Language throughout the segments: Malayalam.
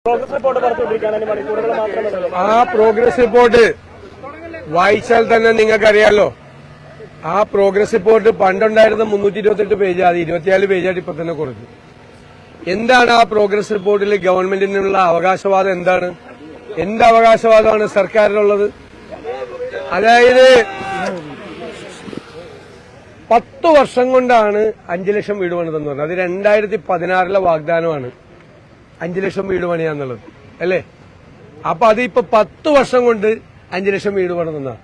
ആ പ്രോഗ്രസ് റിപ്പോർട്ട് വായിച്ചാൽ തന്നെ നിങ്ങൾക്കറിയാലോ. ആ പ്രോഗ്രസ് റിപ്പോർട്ട് പണ്ടുണ്ടായിരുന്ന 328 പേജ് അത് 24 പേജായിട്ട് ഇപ്പൊ തന്നെ കുറച്ചു. എന്താണ് ആ പ്രോഗ്രസ് റിപ്പോർട്ടിൽ ഗവൺമെന്റിനുള്ള അവകാശവാദം? എന്താണ്? എന്ത് അവകാശവാദമാണ് സർക്കാരിനുള്ളത്? അതായത് 10 വർഷം കൊണ്ടാണ് 5 ലക്ഷം വീട് പണിതെന്ന് പറഞ്ഞത്. അത് 2016 വാഗ്ദാനമാണ് 5 ലക്ഷം വീട് പണിയാന്നുള്ളത്, അല്ലേ? അപ്പൊ അത് ഇപ്പൊ 10 വർഷം കൊണ്ട് 5 ലക്ഷം വീട് പണിതെന്നാ.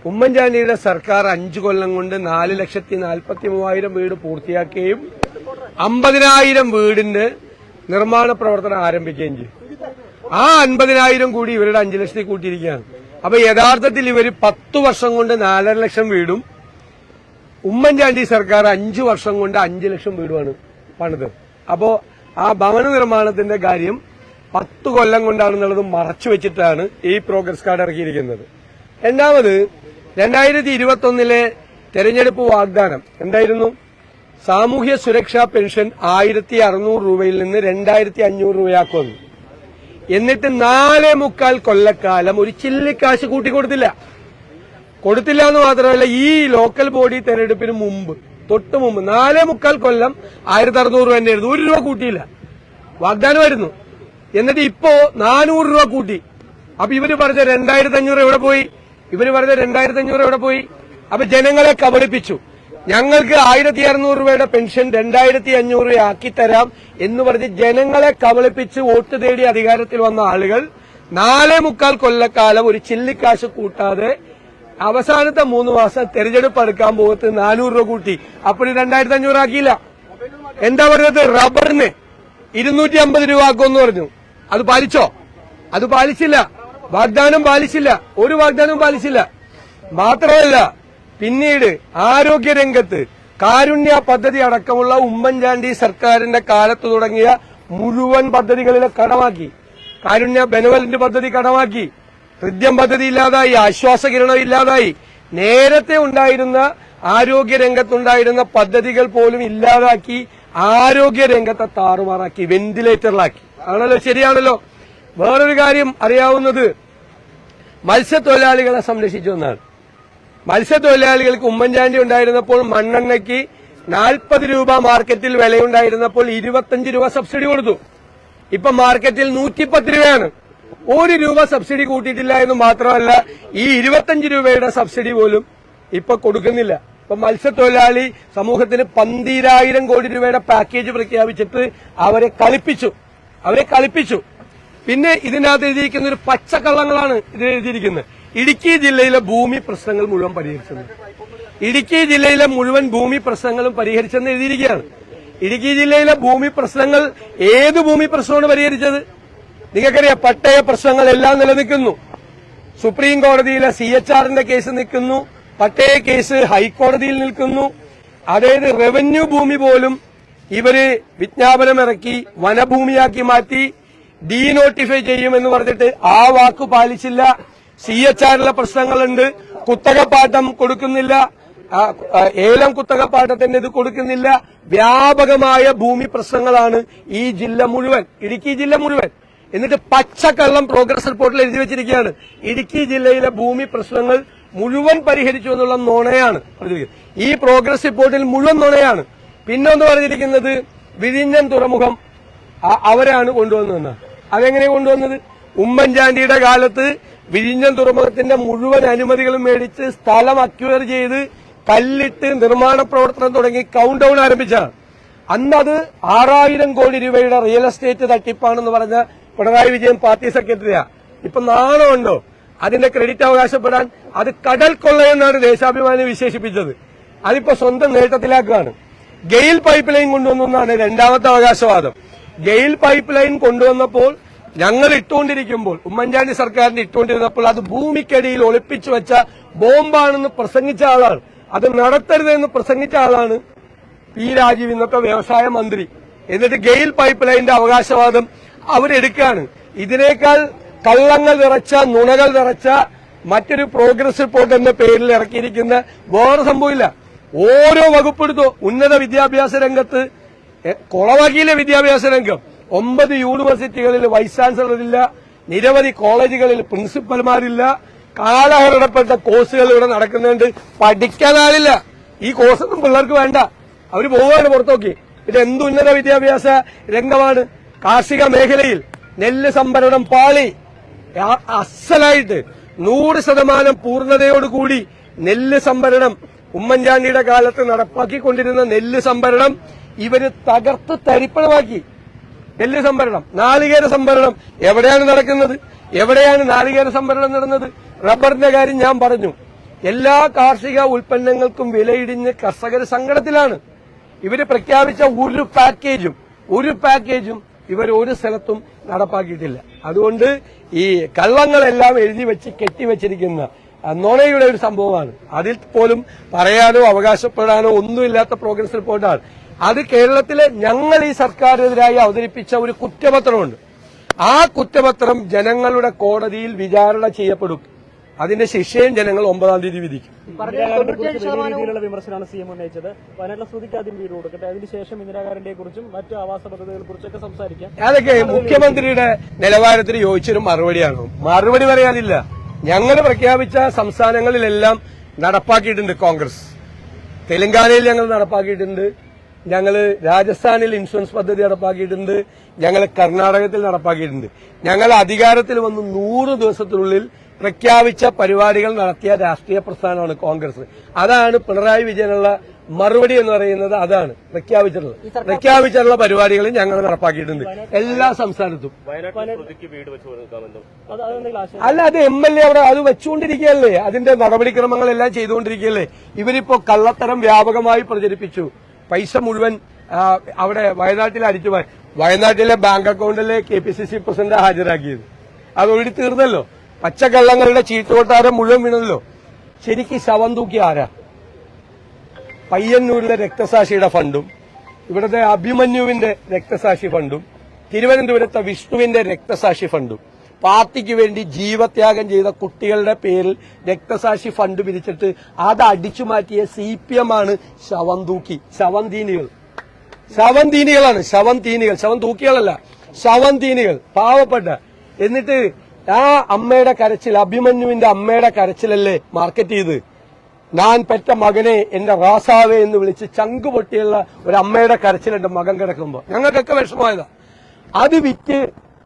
ഉമ്മൻചാണ്ടിയുടെ സർക്കാർ 5 കൊല്ലം കൊണ്ട് 4,43,000 വീട് പൂർത്തിയാക്കുകയും 50,000 വീടിന്റെ നിർമ്മാണ പ്രവർത്തനം ആരംഭിക്കുകയും ചെയ്യും. ആ 50,000 കൂടി ഇവരുടെ 5 ലക്ഷത്തിൽ കൂട്ടിയിരിക്കുകയാണ്. അപ്പൊ യഥാർത്ഥത്തിൽ ഇവര് 10 വർഷം കൊണ്ട് 4.5 ലക്ഷം വീടും ഉമ്മൻചാണ്ടി സർക്കാർ 5 വർഷം കൊണ്ട് 5 ലക്ഷം വീടുമാണ് പണിത്. അപ്പോ ആ ഭവന നിർമ്മാണത്തിന്റെ കാര്യം 10 കൊല്ലം കൊണ്ടാണെന്നുള്ളത് മറച്ചു വെച്ചിട്ടാണ് ഈ പ്രോഗ്രസ് കാർഡ് ഇറക്കിയിരിക്കുന്നത്. രണ്ടാമത് 2021 തെരഞ്ഞെടുപ്പ് വാഗ്ദാനം എന്തായിരുന്നു? സാമൂഹ്യ സുരക്ഷാ പെൻഷൻ 1,600 രൂപയിൽ നിന്ന് 2,500 രൂപയാക്കുമെന്ന്. എന്നിട്ട് 4.25 കൊല്ലക്കാലം ഒരു ചില്ലിക്കാശ് കൂട്ടിക്കൊടുത്തില്ല. കൊടുത്തില്ല എന്ന് മാത്രമല്ല, ഈ ലോക്കൽ ബോഡി തെരഞ്ഞെടുപ്പിന് മുമ്പ് തൊട്ട് മുമ്പ് 4.25 കൊല്ലം 1,600 രൂപ തന്നെയായിരുന്നു. 1 രൂപ കൂട്ടിയില്ല. വാഗ്ദാനമായിരുന്നു. എന്നിട്ട് ഇപ്പോ 400 രൂപ കൂട്ടി. അപ്പൊ ഇവര് പറഞ്ഞ 2,500 എവിടെ പോയി? അപ്പൊ ജനങ്ങളെ കബളിപ്പിച്ചു. ഞങ്ങൾക്ക് 1,600 രൂപയുടെ പെൻഷൻ 2,500 ആക്കി തരാം എന്ന് പറഞ്ഞ് ജനങ്ങളെ കബളിപ്പിച്ച് വോട്ട് തേടി അധികാരത്തിൽ വന്ന ആളുകൾ 4.25 കൊല്ലക്കാലം ഒരു ചില്ലിക്കാശ് കൂട്ടാതെ അവസാനത്തെ 3 മാസം തെരഞ്ഞെടുപ്പ് അടുക്കാൻ പോകത്ത് 400 രൂപ കൂട്ടി. അപ്പോൾ 2,500 ആക്കിയില്ല. എന്താ പറഞ്ഞത്? റബ്ബറിന് 250 രൂപ ആക്കുമെന്ന് പറഞ്ഞു. അത് പാലിച്ചോ? അത് പാലിച്ചില്ല. വാഗ്ദാനം പാലിച്ചില്ല. ഒരു വാഗ്ദാനവും പാലിച്ചില്ല. മാത്രമല്ല, പിന്നീട് ആരോഗ്യരംഗത്ത് കാരുണ്യ പദ്ധതി അടക്കമുള്ള ഉമ്മൻചാണ്ടി സർക്കാരിന്റെ കാലത്ത് തുടങ്ങിയ മുഴുവൻ പദ്ധതികളിലെ കടമാക്കി. കാരുണ്യ ബെനവലന്റ് പദ്ധതി കടമാക്കി. ഹൃദ്യം പദ്ധതി ഇല്ലാതായി. ആശ്വാസകിരണം ഇല്ലാതായി. നേരത്തെ ഉണ്ടായിരുന്ന ആരോഗ്യരംഗത്തുണ്ടായിരുന്ന പദ്ധതികൾ പോലും ഇല്ലാതാക്കി. ആരോഗ്യരംഗത്തെ താറുമാറാക്കി, വെന്റിലേറ്ററിലാക്കി. ആണല്ലോ, ശരിയാണല്ലോ. വേറൊരു കാര്യം അറിയാവുന്നത്, മത്സ്യത്തൊഴിലാളികളെ സംരക്ഷിച്ചു എന്നാണ്. മത്സ്യത്തൊഴിലാളികൾക്ക് ഉമ്മൻചാണ്ടി ഉണ്ടായിരുന്നപ്പോൾ മണ്ണെണ്ണയ്ക്ക് 40 രൂപ മാർക്കറ്റിൽ വിലയുണ്ടായിരുന്നപ്പോൾ 25 രൂപ സബ്സിഡി കൊടുത്തു. ഇപ്പൊ മാർക്കറ്റിൽ 110 രൂപയാണ്. 1 രൂപ സബ്സിഡി കൂട്ടിയിട്ടില്ല എന്ന് മാത്രമല്ല, ഈ 25 രൂപയുടെ സബ്സിഡി പോലും ഇപ്പൊ കൊടുക്കുന്നില്ല. ഇപ്പൊ മത്സ്യത്തൊഴിലാളി സമൂഹത്തിന് 12,000 കോടി രൂപയുടെ പാക്കേജ് പ്രഖ്യാപിച്ചിട്ട് അവരെ കളിപ്പിച്ചു. പിന്നെ ഇതിനകത്ത് എഴുതിയിരിക്കുന്ന ഒരു പച്ചക്കള്ളങ്ങളാണ് ഇതിൽ എഴുതിയിരിക്കുന്നത്. ഇടുക്കി ജില്ലയിലെ ഭൂമി പ്രശ്നങ്ങൾ മുഴുവൻ പരിഹരിച്ചെന്ന്. ഇടുക്കി ജില്ലയിലെ മുഴുവൻ ഭൂമി പ്രശ്നങ്ങളും പരിഹരിച്ചെന്ന് എഴുതിയിരിക്കുകയാണ്. ഇടുക്കി ജില്ലയിലെ ഭൂമി പ്രശ്നങ്ങൾ ഏത് ഭൂമി പ്രശ്നമാണ് പരിഹരിച്ചത്? നിങ്ങൾക്കറിയാം, പട്ടയ പ്രശ്നങ്ങളെല്ലാം നിലനിൽക്കുന്നു. സുപ്രീം കോടതിയിലെ CHRന്റെ കേസ് നിൽക്കുന്നു. പട്ടയ കേസ് ഹൈക്കോടതിയിൽ നിൽക്കുന്നു. അതായത് റവന്യൂ ഭൂമി പോലും ഇവര് വിജ്ഞാപനമിറക്കി വനഭൂമിയാക്കി മാറ്റി. ഡീനോട്ടിഫൈ ചെയ്യുമെന്ന് പറഞ്ഞിട്ട് ആ വാക്ക് പാലിച്ചില്ല. CHRലെ പ്രശ്നങ്ങളുണ്ട്. കുത്തകപ്പാട്ടം കൊടുക്കുന്നില്ല. ഏലം കുത്തകപ്പാട്ടത്തിന്റെ ഇത് കൊടുക്കുന്നില്ല. വ്യാപകമായ ഭൂമി പ്രശ്നങ്ങളാണ് ഈ ജില്ല മുഴുവൻ, ഇടുക്കി ജില്ല മുഴുവൻ. എന്നിട്ട് പച്ചക്കള്ളം പ്രോഗ്രസ് റിപ്പോർട്ടിൽ എഴുതി വെച്ചിരിക്കുകയാണ്. ഇടുക്കി ജില്ലയിലെ ഭൂമി പ്രശ്നങ്ങൾ മുഴുവൻ പരിഹരിച്ചു എന്നുള്ള നുണയാണ്. ഈ പ്രോഗ്രസ് റിപ്പോർട്ടിൽ മുഴുവൻ നുണയാണ്. പിന്നൊന്ന് പറഞ്ഞിരിക്കുന്നത് വിഴിഞ്ഞം തുറമുഖം അവരാണ് കൊണ്ടുവന്നതെന്ന്. അതെങ്ങനെ കൊണ്ടുവന്നത്? ഉമ്മൻചാണ്ടിയുടെ കാലത്ത് വിഴിഞ്ഞം തുറമുഖത്തിന്റെ മുഴുവൻ അനുമതികളും മേടിച്ച് സ്ഥലം അക്വയർ ചെയ്ത് കല്ലിട്ട് നിർമ്മാണ പ്രവർത്തനം തുടങ്ങി കൌണ്ട് ഡൌൺ ആരംഭിച്ചാണ്. അന്നത് 6,000 കോടി രൂപയുടെ റിയൽ എസ്റ്റേറ്റ് തട്ടിപ്പാണെന്ന് പറഞ്ഞ പിണറായി വിജയൻ പാർട്ടി സെക്രട്ടറിയാ. ഇപ്പൊ നാണമുണ്ടോ അതിന്റെ ക്രെഡിറ്റ് അവകാശപ്പെടാൻ? അത് കടൽ കൊള്ളയെന്നാണ് ദേശാഭിമാനി വിശേഷിപ്പിച്ചത്. അതിപ്പോ സ്വന്തം നേട്ടത്തിലാക്കുകയാണ്. ഗെയിൽ പൈപ്പ് ലൈൻ കൊണ്ടുവന്നാണ് രണ്ടാമത്തെ അവകാശവാദം. ഗെയിൽ പൈപ്പ് ലൈൻ കൊണ്ടുവന്നപ്പോൾ ഞങ്ങൾ ഇട്ടുകൊണ്ടിരിക്കുമ്പോൾ, ഉമ്മൻചാണ്ടി സർക്കാരിന്റെ ഇട്ടുകൊണ്ടിരുന്നപ്പോൾ അത് ഭൂമിക്കടിയിൽ ഒളിപ്പിച്ചു വെച്ച ബോംബാണെന്ന് പ്രസംഗിച്ച ആളാണ്. അത് നടത്തരുതെന്ന് പ്രസംഗിച്ച ആളാണ് P. രാജീവ്, ഇന്നത്തെ വ്യവസായ മന്ത്രി. എന്നിട്ട് ഗെയിൽ പൈപ്പ് ലൈനിന്റെ അവകാശവാദം അവരെടുക്കുകയാണ്. ഇതിനേക്കാൾ കള്ളങ്ങൾ നിറച്ച, നുണകൾ നിറച്ച മറ്റൊരു പ്രോഗ്രസ് റിപ്പോർട്ട് എന്ന പേരിൽ ഇറക്കിയിരിക്കുന്ന വേറെ സംഭവമില്ല. ഓരോ വകുപ്പെടുത്തോ ഉന്നത വിദ്യാഭ്യാസ രംഗത്ത് കുളവാക്കിയില്ല. വിദ്യാഭ്യാസ രംഗം 9 യൂണിവേഴ്സിറ്റികളിൽ വൈസ് ചാൻസലറില്ല, നിരവധി കോളേജുകളിൽ പ്രിൻസിപ്പൽമാരില്ല, കാലഹരണപ്പെട്ട കോഴ്സുകൾ ഇവിടെ നടക്കുന്നുണ്ട്. പഠിക്കാൻ ആളില്ല. ഈ കോഴ്സൊന്നും പിള്ളേർക്ക് വേണ്ട. അവര് പോവാണ് പുറത്തോക്കി. ഇത് എന്ത് ഉന്നത വിദ്യാഭ്യാസ രംഗമാണ്? കാർഷിക മേഖലയിൽ നെല്ല് സംഭരണം പാളി. അസലായിട്ട് 100% പൂർണ്ണതയോടുകൂടി നെല്ല് സംഭരണം ഉമ്മൻചാണ്ടിയുടെ കാലത്ത് നടപ്പാക്കിക്കൊണ്ടിരുന്ന നെല്ല് സംഭരണം ഇവര് തകർത്ത് തരിപ്പണമാക്കി. നെല്ല് സംഭരണം, നാളികേര സംഭരണം എവിടെയാണ് നടക്കുന്നത്? എവിടെയാണ് നാളികേര സംഭരണം നടന്നത്? റബ്ബറിന്റെ കാര്യം ഞാൻ പറഞ്ഞു. എല്ലാ കാർഷിക ഉൽപ്പന്നങ്ങൾക്കും വിലയിടിഞ്ഞ് കർഷകർ സങ്കടത്തിലാണ്. ഇവര് പ്രഖ്യാപിച്ച ഒരു പാക്കേജും ഇവർ ഒരു സ്ഥലത്തും നടപ്പാക്കിയിട്ടില്ല. അതുകൊണ്ട് ഈ കള്ളങ്ങളെല്ലാം എഴുതി വെച്ച് കെട്ടിവെച്ചിരിക്കുന്ന നുണയുടെ ഒരു സംഭവമാണ്. അതിൽ പോലും പറയാനോ അവകാശപ്പെടാനോ ഒന്നുമില്ലാത്ത പ്രോഗ്രസ് റിപ്പോർട്ടാണ്. അത് കേരളത്തിലെ ഞങ്ങൾ ഈ സർക്കാരിനെതിരായി അവതരിപ്പിച്ച ഒരു കുറ്റപത്രമുണ്ട്. ആ കുറ്റപത്രം ജനങ്ങളുടെ കോടതിയിൽ വിചാരണ ചെയ്യപ്പെടും. അതിന്റെ ശിക്ഷയും ജനങ്ങൾ 9-ാം തീയതി വിധിക്കും. രീതിയിലുള്ള വിമർശനമാണ് CM ഉന്നയിച്ചത്. വയനാട്ടിലെ ശ്രുതിക്ക് ആദ്യം വീട് കൊടുക്കട്ടെ, അതിനുശേഷം ഇന്ദിരാഗാന്ധിയെ കുറിച്ചും മറ്റു ആവാസ പദ്ധതികളെ കുറിച്ചൊക്കെ സംസാരിക്കാം. അതൊക്കെ മുഖ്യമന്ത്രിയുടെ നിലവാരത്തിന് യോജിച്ചൊരു മറുപടിയാണോ? മറുപടി പറയാനില്ല. ഞങ്ങൾ പ്രഖ്യാപിച്ച സംസ്ഥാനങ്ങളിലെല്ലാം നടപ്പാക്കിയിട്ടുണ്ട് കോൺഗ്രസ്. തെലങ്കാനയിൽ ഞങ്ങൾ നടപ്പാക്കിയിട്ടുണ്ട്. ഞങ്ങൾ രാജസ്ഥാനിൽ ഇൻഷുറൻസ് പദ്ധതി നടപ്പാക്കിയിട്ടുണ്ട്. ഞങ്ങൾ കർണാടകത്തിൽ നടപ്പാക്കിയിട്ടുണ്ട്. ഞങ്ങൾ അധികാരത്തിൽ വന്ന് 100 ദിവസത്തിനുള്ളിൽ പ്രഖ്യാപിച്ച പരിപാടികൾ നടത്തിയ രാഷ്ട്രീയ പ്രസ്ഥാനമാണ് കോൺഗ്രസ്. അതാണ് പിണറായി വിജയനുള്ള മറുപടി എന്ന് പറയുന്നത്. അതാണ് പ്രഖ്യാപിച്ചിട്ടുള്ള പരിപാടികൾ ഞങ്ങൾ നടപ്പാക്കിയിട്ടുണ്ട് എല്ലാ സംസ്ഥാനത്തും. അല്ല, അത് MLA അവിടെ അത് വെച്ചുകൊണ്ടിരിക്കുകയല്ലേ, അതിന്റെ നടപടിക്രമങ്ങളെല്ലാം ചെയ്തുകൊണ്ടിരിക്കുകയല്ലേ. ഇവരിപ്പോ കള്ളത്തരം വ്യാപകമായി പ്രചരിപ്പിച്ചു. പൈസ മുഴുവൻ അവിടെ വയനാട്ടിൽ അടിച്ചുപോയി. വയനാട്ടിലെ ബാങ്ക് അക്കൌണ്ടിലെ KPCC പ്രസിഡന്റ് ഹാജരാക്കിയത് അത് ഒഴുകി തീർന്നല്ലോ. പച്ചക്കള്ളങ്ങളുടെ ചീട്ടുകൊട്ടാരം മുഴുവൻ വീണല്ലോ. ശരിക്കും ശവം തൂക്കി ആരാ? പയ്യന്നൂരിലെ രക്തസാക്ഷിയുടെ ഫണ്ടും ഇവിടുത്തെ അഭിമന്യുവിന്റെ രക്തസാക്ഷി ഫണ്ടും തിരുവനന്തപുരത്തെ വിഷ്ണുവിന്റെ രക്തസാക്ഷി ഫണ്ടും പാർട്ടിക്ക് വേണ്ടി ജീവത്യാഗം ചെയ്ത കുട്ടികളുടെ പേരിൽ രക്തസാക്ഷി ഫണ്ട് പിരിച്ചിട്ട് അത് അടിച്ചു മാറ്റിയ CPM ആണ് ശവം തൂക്കി. ശവന്തീനികളാണ്. ശവം തൂക്കികളല്ല, ശവന്തീനികൾ, പാവപ്പെട്ട. എന്നിട്ട് ആ അമ്മയുടെ കരച്ചിൽ, അഭിമന്യുവിന്റെ അമ്മയുടെ കരച്ചിലല്ലേ മാർക്കറ്റ് ചെയ്ത് ഞാൻ പെറ്റ മകനെ എന്റെ റാസാവേ എന്ന് വിളിച്ച് ചങ്ക് പൊട്ടിയുള്ള ഒരു അമ്മയുടെ കരച്ചിലുണ്ട് മകൻ കിടക്കുമ്പോ. ഞങ്ങൾക്കൊക്കെ വിഷമമായതാ. അത് വിറ്റ്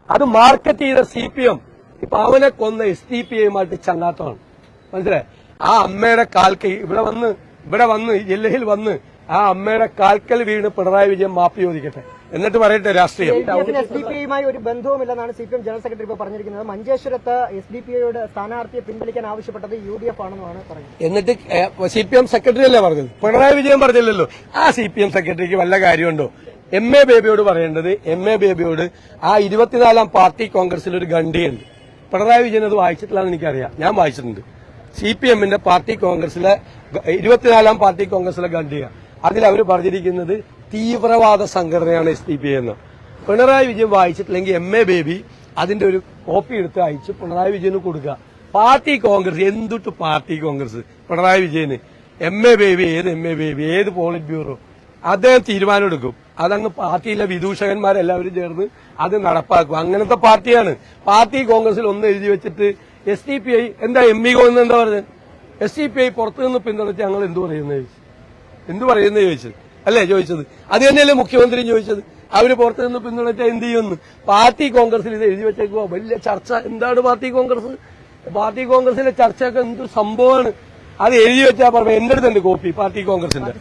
അത് മാർക്കറ്റ് ചെയ്ത CPM ഇപ്പൊ അവനെ കൊന്ന SDPIയുമായിട്ട് ചങ്ങാത്തമാണ്. മനസ്സിലായി? ആ അമ്മയുടെ കാൽക്കൈ ഇവിടെ വന്ന് ജില്ലയിൽ വന്ന് ആ അമ്മയുടെ കാൽക്കൽ വീണ് പിണറായി വിജയൻ മാപ്പ് ചോദിക്കട്ടെ, എന്നിട്ട് പറയട്ടെ രാഷ്ട്രീയം. SDPIയുമായി ഒരു ബന്ധവുമില്ലെന്നാണ് CPM ജനറൽ സെക്രട്ടറി ഇപ്പോൾ പറഞ്ഞിരിക്കുന്നത്. മഞ്ചേശ്വരത്ത് SDPIയുടെ സ്ഥാനാർത്ഥിയെ പിൻവലിക്കാൻ ആവശ്യപ്പെട്ടത് UDF ആണെന്നാണ് പറയുന്നത്. എന്നിട്ട് CPM സെക്രട്ടറി അല്ലേ പറഞ്ഞത്? പിണറായി വിജയൻ പറഞ്ഞില്ലല്ലോ. ആ CPM സെക്രട്ടറിക്ക് വല്ല കാര്യമുണ്ടോ? MA ബേബിയോട് പറയേണ്ടത്, MA ബേബിയോട് ആ 24-ാം പാർട്ടി കോൺഗ്രസിൽ ഒരു ഖണ്ഡിയുണ്ട്. പിണറായി വിജയൻ അത് വായിച്ചിട്ടില്ലാന്ന് എനിക്കറിയാം. ഞാൻ വായിച്ചിട്ടുണ്ട്. CPMന്റെ പാർട്ടി കോൺഗ്രസിലെ 24-ാം പാർട്ടി കോൺഗ്രസിലെ ഖണ്ഡിയ. അതിൽ അവർ പറഞ്ഞിരിക്കുന്നത് തീവ്രവാദ സംഘടനയാണ് SDPI എന്ന്. പിണറായി വിജയൻ വായിച്ചിട്ടില്ലെങ്കിൽ MA ബേബി അതിന്റെ ഒരു കോപ്പി എടുത്ത് അയച്ച് പിണറായി വിജയന് കൊടുക്കുക. പാർട്ടി കോൺഗ്രസ് എന്തുട്ട് പാർട്ടി കോൺഗ്രസ്? പിണറായി വിജയന് MA ബേബി ഏത് പോളിറ്റ് ബ്യൂറോ? അദ്ദേഹം തീരുമാനം എടുക്കും. അതങ്ങ് പാർട്ടിയിലെ വിദൂഷകന്മാരെല്ലാവരും ചേർന്ന് അത് നടപ്പാക്കും. അങ്ങനത്തെ പാർട്ടിയാണ്. പാർട്ടി കോൺഗ്രസിൽ ഒന്ന് എഴുതി വെച്ചിട്ട് SDPI എന്താ ME എന്ന് എന്താ പറഞ്ഞത്? SDPI പുറത്തുനിന്ന് പിന്തുണച്ച് ഞങ്ങൾ എന്ത് പറയുന്നത് ചോദിച്ചത് അല്ലേ ചോദിച്ചത്? അത് തന്നെയല്ലേ മുഖ്യമന്ത്രിയും ചോദിച്ചത്. അവര് പുറത്തുനിന്ന് പിന്തുണച്ച എന്ത് ചെയ്യുമെന്ന്. പാർട്ടി കോൺഗ്രസിൽ ഇത് എഴുതി വെച്ചേക്കുവാ. വലിയ ചർച്ച. എന്താണ് പാർട്ടി കോൺഗ്രസ്? പാർട്ടി കോൺഗ്രസിലെ ചർച്ചയൊക്കെ എന്തൊരു സംഭവമാണ്. അത് എഴുതി വെച്ചാൽ പറഞ്ഞു. എന്റെ അടുത്തുണ്ട് കോപ്പി പാർട്ടി കോൺഗ്രസിന്റെ.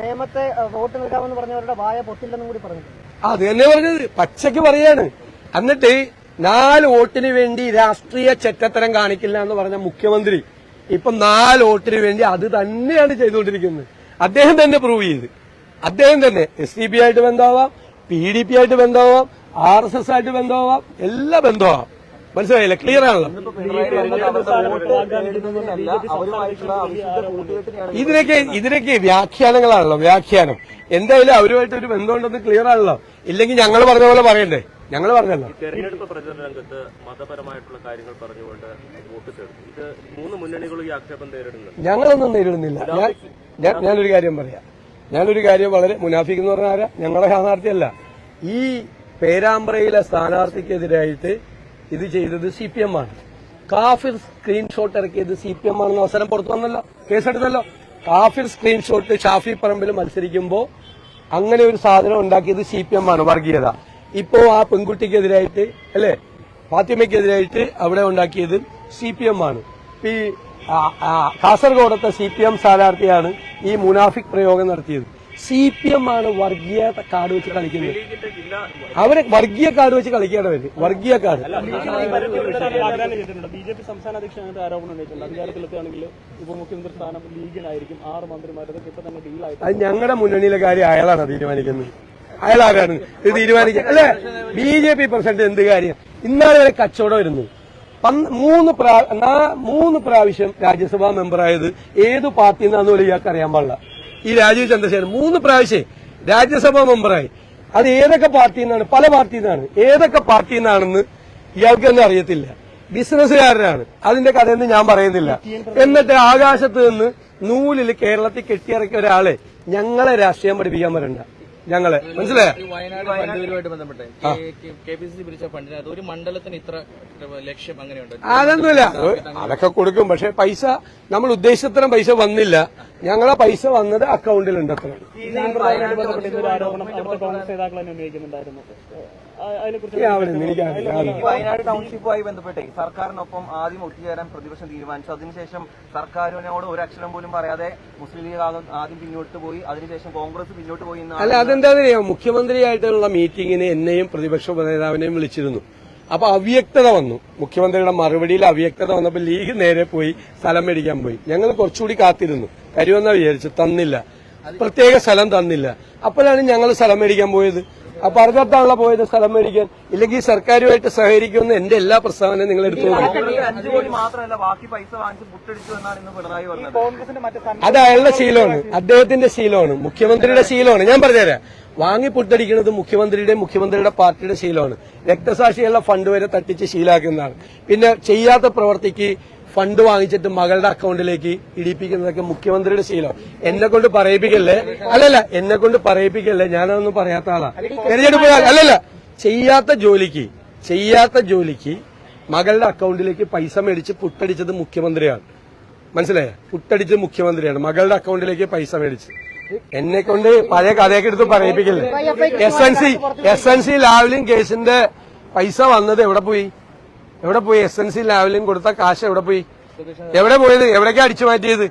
നിയമത്തെ വോട്ട് നൽകാമെന്ന് പറഞ്ഞവരുടെ വായ പൊത്തില്ലെന്നും കൂടി പറഞ്ഞു. അത് തന്നെ പറഞ്ഞത്, പച്ചയ്ക്ക് പറയാണ്. എന്നിട്ട് 4 വോട്ടിന് വേണ്ടി രാഷ്ട്രീയ ചെറ്റത്തരം കാണിക്കില്ല എന്ന് പറഞ്ഞ മുഖ്യമന്ത്രി ഇപ്പൊ 4 വോട്ടിന് വേണ്ടി അത് തന്നെയാണ് ചെയ്തുകൊണ്ടിരിക്കുന്നത്. അദ്ദേഹം തന്നെ പ്രൂവ് ചെയ്ത്. അദ്ദേഹം തന്നെ SDPI ആയിട്ട് ബന്ധമാവാം, PDP ആയിട്ട് ബന്ധമാവാം, RSS ആയിട്ട് ബന്ധമാവാം, എല്ലാ ബന്ധമാവാം. മനസ്സിലായില്ല? ക്ലിയർ ആണല്ലോ. ഇതിനൊക്കെ വ്യാഖ്യാനങ്ങളാണല്ലോ. വ്യാഖ്യാനം എന്തായാലും അവരുമായിട്ട് ഒരു ബന്ധമുണ്ടെന്ന് ക്ലിയർ ആണല്ലോ. ഇല്ലെങ്കിൽ ഞങ്ങൾ പറഞ്ഞ പോലെ പറയണ്ടേ? ഞങ്ങൾ പറഞ്ഞല്ലോ. തെരഞ്ഞെടുപ്പ് പ്രചരണ രംഗത്ത് മതപരമായിട്ടുള്ള കാര്യങ്ങൾ പറഞ്ഞുകൊണ്ട് വോട്ട് ചേർന്നു. ഇത് 3 മുന്നണികളും ഈ ആക്ഷേപം നേരിടുന്നു. ഞങ്ങളൊന്നും നേരിടുന്നില്ല. ഞാനൊരു കാര്യം പറയാം. വളരെ മുനാഫിക് എന്ന് പറഞ്ഞാൽ ആരാ? ഞങ്ങളുടെ സ്ഥാനാർത്ഥിയല്ല. ഈ പേരാമ്പ്രയിലെ സ്ഥാനാർത്ഥിക്കെതിരായിട്ട് ഇത് ചെയ്തത് CPM ആണ്. കാഫിർ സ്ക്രീൻഷോട്ട് ഇറക്കിയത് CPM ആണെന്ന് അവസരം പുറത്തു വന്നല്ലോ, കേസെടുത്തല്ലോ. കാഫിർ സ്ക്രീൻഷോട്ട് ഷാഫി പറമ്പിൽ മത്സരിക്കുമ്പോൾ അങ്ങനെ ഒരു സാധനം ഉണ്ടാക്കിയത് CPM ആണ്, വർഗീയത. ഇപ്പോ ആ പെൺകുട്ടിക്കെതിരായിട്ട് അല്ലെ, ഫാത്തിമയ്ക്കെതിരായിട്ട് അവിടെ ഉണ്ടാക്കിയത് CPM ആണ്. ഈ കാസർഗോഡത്തെ CPM സ്ഥാനാർത്ഥിയാണ് ഈ മുനാഫിക് പ്രയോഗം നടത്തിയത്. CPM ആണ് വർഗീയ കാർഡ് വെച്ച് കളിക്കുന്നത്. അവരെ വർഗീയ കാർഡ് വെച്ച് കളിക്കേണ്ടവര്, വർഗീയ കാർഡ്. BJP സംസ്ഥാന അധ്യക്ഷൻ അങ്ങനത്തെ ആരോപണം ഉന്നയിച്ചിട്ടുണ്ട്. അധികാരത്തിലെത്തുകയാണെങ്കിൽ ഉപമുഖ്യമന്ത്രി സ്ഥാനം ലീഗിനായിരിക്കും, 6 മന്ത്രിമാരൊക്കെ ഇപ്പൊ തന്നെ ഡീലായിട്ട്. അത് ഞങ്ങളുടെ മുന്നണിയിലെ കാര്യം അയാളാണ് തീരുമാനിക്കുന്നത്. അയാളാരാണ് ഇത് തീരുമാനിക്കുക? അല്ലെ, BJP പ്രസിഡന്റ് എന്ത് കാര്യം? ഇന്നാളെ വരെ കച്ചവടം വരുന്നു. 3 പ്രാവശ്യം രാജ്യസഭാ മെമ്പറായത് ഏത് പാർട്ടിയിൽ നിന്നാന്ന് പോലും ഇയാൾക്ക് അറിയാൻ പാടില്ല. ഈ രാജീവ് ചന്ദ്രശേഖരൻ 3 പ്രാവശ്യം രാജ്യസഭാ മെമ്പറായി. അത് ഏതൊക്കെ പാർട്ടിയിൽ നിന്നാണ്? പല പാർട്ടിയിൽ നിന്നാണ്. ഏതൊക്കെ പാർട്ടിയിൽ നിന്നാണെന്ന് ഇയാൾക്കൊന്നും അറിയത്തില്ല. ബിസിനസ്സുകാരനാണ്, അതിന്റെ കഥയൊന്നും ഞാൻ പറയുന്നില്ല. എന്നിട്ട് ആകാശത്ത് നിന്ന് നൂലിൽ കേരളത്തിൽ കെട്ടിയിറക്കിയ ഒരാളെ ഞങ്ങളെ രാഷ്ട്രീയം പഠിപ്പിക്കാൻ വരണ്ട. ഞങ്ങളെ മനസ്സിലായോ? വയനാട് ഫണ്ടുമായിട്ട് ബന്ധപ്പെട്ട് KPCC പിരിച്ച ഫണ്ടിനകത്ത് ഒരു മണ്ഡലത്തിന് ഇത്ര ലക്ഷ്യം അങ്ങനെയുണ്ട്. അതൊന്നുമില്ല, അതൊക്കെ കൊടുക്കും. പക്ഷെ പൈസ നമ്മൾ ഉദ്ദേശിച്ചത്ര പൈസ വന്നില്ല. ഞങ്ങളെ പൈസ വന്നത് അക്കൗണ്ടിലുണ്ട്. അത്ര ആരോപണം അവിടുത്തെ കോൺഗ്രസ് നേതാക്കൾ തന്നെ ഉന്നയിക്കുന്നുണ്ടായിരുന്നു. വയനാട് ടൗൺഷിപ്പുമായി ബന്ധപ്പെട്ട് സർക്കാരിനൊപ്പം ആദ്യം ഒത്തുചേരാൻ പ്രതിപക്ഷം തീരുമാനിച്ചു. അതിനുശേഷം സർക്കാരിനോട് ഒരു അക്ഷരം പോലും പറയാതെ മുസ്ലിം ലീഗ് ആദ്യം പിന്നോട്ട് പോയി, അതിനുശേഷം കോൺഗ്രസ് പിന്നോട്ട് പോയി. അല്ല, അതെന്താണെന്നറിയാം, മുഖ്യമന്ത്രിയായിട്ടുള്ള മീറ്റിംഗിന് എന്നെയും പ്രതിപക്ഷ നേതാവിനെയും വിളിച്ചിരുന്നു. അപ്പൊ അവ്യക്തത വന്നു. മുഖ്യമന്ത്രിയുടെ മറുപടിയിൽ അവ്യക്തത വന്നപ്പോൾ ലീഗ് നേരെ പോയി സ്ഥലം മേടിക്കാൻ പോയി. ഞങ്ങൾ കുറച്ചുകൂടി കാത്തിരുന്നു, കരുവെന്നാ വിചാരിച്ചു, തന്നില്ല. പ്രത്യേക സ്ഥലം തന്നില്ല. അപ്പോഴാണ് ഞങ്ങൾ സ്ഥലം മേടിക്കാൻ പോയത്. അപ്പൊ പറഞ്ഞിട്ടാണല്ലോ പോയത് സ്ഥലം മേടിക്കാൻ. ഇല്ലെങ്കിൽ സർക്കാരുമായിട്ട് സഹകരിക്കുമെന്ന് എന്റെ എല്ലാ പ്രസ്താവനയും നിങ്ങൾ എടുത്തു നോക്കി. 5 കോടി മാത്രമല്ല ബാക്കി പൈസ വാങ്ങിച്ച് പുട്ടടിച്ചു എന്നാണ് ഇന്ന് പിണറായി പറഞ്ഞത്. അത് അയാളുടെ ശീലമാണ്, അദ്ദേഹത്തിന്റെ ശീലമാണ്, മുഖ്യമന്ത്രിയുടെ ശീലമാണ്. ഞാൻ പറഞ്ഞുതരാം, വാങ്ങി പുട്ടടിക്കുന്നത് മുഖ്യമന്ത്രിയുടെ പാർട്ടിയുടെ ശീലമാണ്. രക്തസാക്ഷികളുടെ ഫണ്ട് വരെ തട്ടിച്ച് ശീലാക്കുന്നതാണ്. പിന്നെ ചെയ്യാത്ത പ്രവർത്തിക്ക് ഫണ്ട് വാങ്ങിച്ചിട്ട് മകളുടെ അക്കൗണ്ടിലേക്ക് ഇടിപ്പിക്കുന്നതൊക്കെ മുഖ്യമന്ത്രിയുടെ ശീലം. എന്നെ കൊണ്ട് പറയിപ്പിക്കല്ലേ, അല്ലല്ല, എന്നെ കൊണ്ട് പറയിപ്പിക്കല്ലേ, ഞാനതൊന്നും പറയാത്ത ആളാ. തെരഞ്ഞെടുപ്പ് അല്ലല്ല, ചെയ്യാത്ത ജോലിക്ക് മകളുടെ അക്കൗണ്ടിലേക്ക് പൈസ മേടിച്ച് പുട്ടടിച്ചത് മുഖ്യമന്ത്രിയാണ്. മനസ്സിലായോ? പുട്ടടിച്ചത് മുഖ്യമന്ത്രിയാണ്, മകളുടെ അക്കൗണ്ടിലേക്ക് പൈസ മേടിച്ച്. എന്നെ കൊണ്ട് പഴയ കഥയൊക്കെ എടുത്ത് പറയിപ്പിക്കല്ലേ. SNC ലാവ്ലിൻ കേസിന്റെ പൈസ വന്നത് എവിടെ പോയി? SNC ലാവ്ലിൻ കൊടുത്ത കാശ് എവിടെ പോയി? എവിടെ പോയത്? എവിടേക്കാ അടിച്ചു മാറ്റിയത്?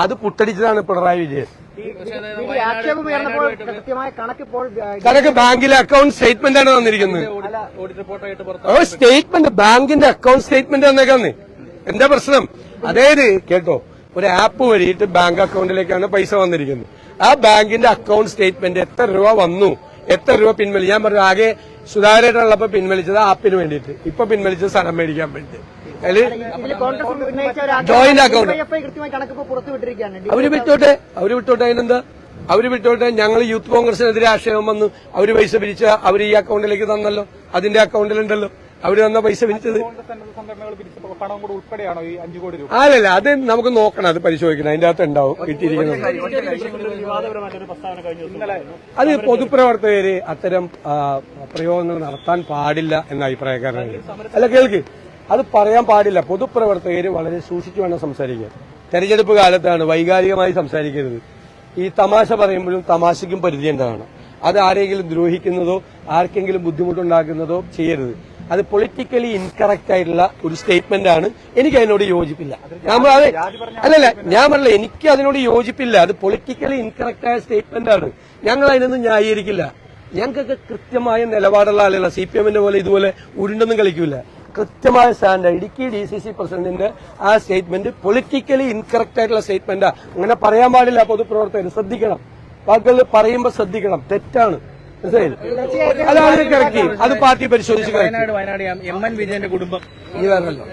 അത് പുട്ടടിച്ചതാണ് പിണറായി വിജയൻ. കണക്ക് ബാങ്കിലെ അക്കൗണ്ട് സ്റ്റേറ്റ്മെന്റ് ആണ് വന്നിരിക്കുന്നത്. സ്റ്റേറ്റ്മെന്റ്, ബാങ്കിന്റെ അക്കൗണ്ട് സ്റ്റേറ്റ്മെന്റ് വന്നേക്കാന്ന്. എന്താ പ്രശ്നം? അതായത് കേട്ടോ, ഒരു ആപ്പ് വഴിയിട്ട് ബാങ്ക് അക്കൗണ്ടിലേക്കാണ് പൈസ വന്നിരിക്കുന്നത്. ആ ബാങ്കിന്റെ അക്കൗണ്ട് സ്റ്റേറ്റ്മെന്റ് എത്ര രൂപ വന്നു, എത്ര രൂപ പിൻവലിച്ചു. ഞാൻ പറഞ്ഞു, ആകെ സുധാകരനുള്ളപ്പോ പിൻവലിച്ചത് ആപ്പിന് വേണ്ടിയിട്ട്, ഇപ്പൊ പിൻവലിച്ചത് സ്ഥലം മേടിക്കാൻ വേണ്ടി. ജോയിന്റ് അക്കൗണ്ട് അവര് വിട്ടോട്ടെ, അതിനെന്താ? അവര് വിട്ടോട്ടെ. ഞങ്ങൾ യൂത്ത് കോൺഗ്രസിനെതിരെ ആക്ഷേപം വന്നു, അവര് പൈസ പിരിച്ച അവർ ഈ അക്കൗണ്ടിലേക്ക് തന്നല്ലോ, അതിന്റെ അക്കൗണ്ടിലുണ്ടല്ലോ അവര് തന്ന പൈസ പിരിച്ചത്. അല്ലല്ല, അത് നമുക്ക് നോക്കണം, അത് പരിശോധിക്കണം, അതിന്റെ അകത്ത് ഉണ്ടാവും കിട്ടിയിരിക്കുന്നത്. അത് പൊതുപ്രവർത്തകര് അത്തരം പ്രയോഗങ്ങൾ നടത്താൻ പാടില്ല എന്ന അഭിപ്രായക്കാരനാണ്. അല്ല, കേൾക്ക്, അത് പറയാൻ പാടില്ല. പൊതുപ്രവർത്തകര് വളരെ സൂക്ഷിച്ചു വേണം സംസാരിക്കാൻ. തെരഞ്ഞെടുപ്പ് കാലത്താണ്, വൈകാരികമായി സംസാരിക്കരുത്. ഈ തമാശ പറയുമ്പോഴും തമാശയ്ക്കും പരിധി ഉണ്ടാകണം. അത് ആരെങ്കിലും ദ്രോഹിക്കുന്നതോ ആർക്കെങ്കിലും ബുദ്ധിമുട്ടുണ്ടാക്കുന്നതോ ചെയ്യരുത്. അത് പൊളിറ്റിക്കലി ഇൻകറക്റ്റ് ആയിട്ടുള്ള ഒരു സ്റ്റേറ്റ്മെന്റ് ആണ്. എനിക്ക് അതിനോട് യോജിപ്പില്ല. അല്ലല്ല, ഞാൻ പറഞ്ഞില്ല, എനിക്ക് അതിനോട് യോജിപ്പില്ല. അത് പൊളിറ്റിക്കലി ഇൻകറക്റ്റ് ആയ സ്റ്റേറ്റ്മെന്റ് ആണ്. ഞങ്ങൾ അതിനൊന്നും ന്യായീകരിക്കില്ല. ഞങ്ങൾക്കൊക്കെ കൃത്യമായ നിലപാടുള്ള ആളുകളാണ്. CPMന്റെ പോലെ ഇതുപോലെ ഉരുണ്ടൊന്നും കളിക്കില്ല. കൃത്യമായ സ്റ്റാൻഡ്. ഇടുക്കി DCC പ്രസിഡന്റിന്റെ ആ സ്റ്റേറ്റ്മെന്റ് പൊളിറ്റിക്കലി ഇൻകറക്റ്റ് ആയിട്ടുള്ള സ്റ്റേറ്റ്മെന്റാ. അങ്ങനെ പറയാൻ പാടില്ല. പൊതുപ്രവർത്തകർ ശ്രദ്ധിക്കണം, വാക്കുകൾ പറയുമ്പോൾ ശ്രദ്ധിക്കണം, തെറ്റാണ്. അതാണ് കറക്റ്റ്. അത് പാർട്ടി പരിശോധിച്ച് വയനാട് MN വിജയന്റെ കുടുംബം ഈ പറഞ്ഞല്ലോ.